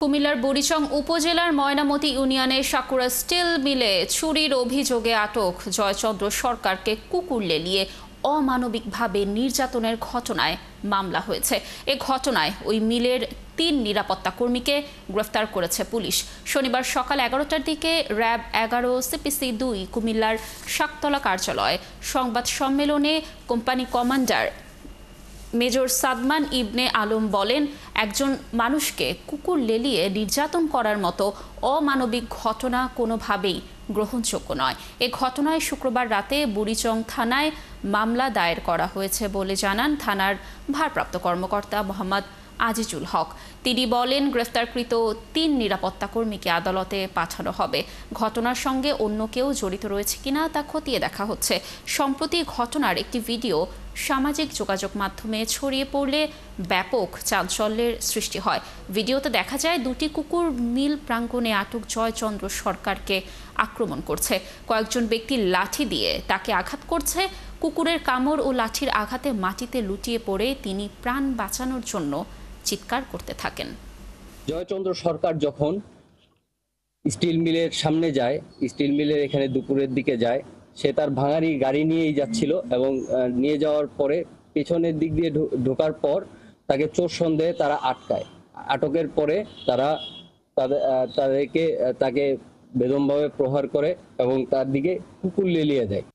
কুমিল্লার বুড়িচং উপজেলার ময়নামতি ইউনিয়নের সাকুরা স্টিল মিলে চুরির অভিযোগে আটক জয়চন্দ্র সরকারকে কুকুর লেলিয়ে অমানবিকভাবে নির্যাতনের ঘটনায় মামলা হয়েছে। এ ঘটনায় ওই মিলের ৩ নিরাপত্তা কর্মীকে গ্রেফতার করেছে পুলিশ। শনিবার সকাল ১১টার দিকে র্যাব ১১ সিপিসি ২ কুমিল্লার শাকতলা কার্যালয়ে সংবাদ সম্মেলনে কোম্পানি কমান্ডার মেজর সাদমান ইবনে আলম বলেন, একজন মানুষকে কুকুর লেলিয়ে নির্যাতন করার মতো অমানবিক ঘটনা কোনোভাবেই গ্রহণযোগ্য নয়। এ ঘটনায় শুক্রবার রাতে বুড়িচং থানায় মামলা দায়ের করা হয়েছে বলে জানান থানার ভারপ্রাপ্ত কর্মকর্তা মোহাম্মদ আজিজুল হক। তিনি বলেন, গ্রেফতারকৃত ৩ নিরাপত্তা কর্মীকে আদালতে পাঠানো হবে। ঘটনার সঙ্গে অন্য কেউ জড়িত রয়েছে কিনা তা খতিয়ে দেখা হচ্ছে। সম্প্রতি ঘটনার একটি ভিডিও সামাজিক যোগাযোগ মাধ্যমে ছড়িয়ে পড়লে ব্যাপক চাঞ্চল্যের সৃষ্টি হয়। ভিডিওতে দেখা যায় ২টি কুকুর মিল প্রাঙ্গণে আটক জয়চন্দ্র সরকারকে আক্রমণ করছে। কয়েকজন ব্যক্তি লাঠি দিয়ে তাকে আঘাত করছে। কুকুরের কামড় ও লাঠির আঘাতে মাটিতে লুটিয়ে পড়ে তিনি প্রাণ বাঁচানোর জন্য চিৎকার করতে থাকেন। জয়চন্দ্র সরকার যখন স্টিল মিলের সামনে যায়, স্টিল মিলের এখানে দুপুরের দিকে যায়, সে তার ভাঙারি গাড়ি নিয়েই যাচ্ছিল এবং নিয়ে যাওয়ার পরে পেছনের দিক দিয়ে ঢোকার পর তাকে চোর সন্দেহে তারা আটকায়। আটকের পরে তারা তাকে বেদমভাবে প্রহার করে এবং তার দিকে কুকুর লেলিয়ে দেয়।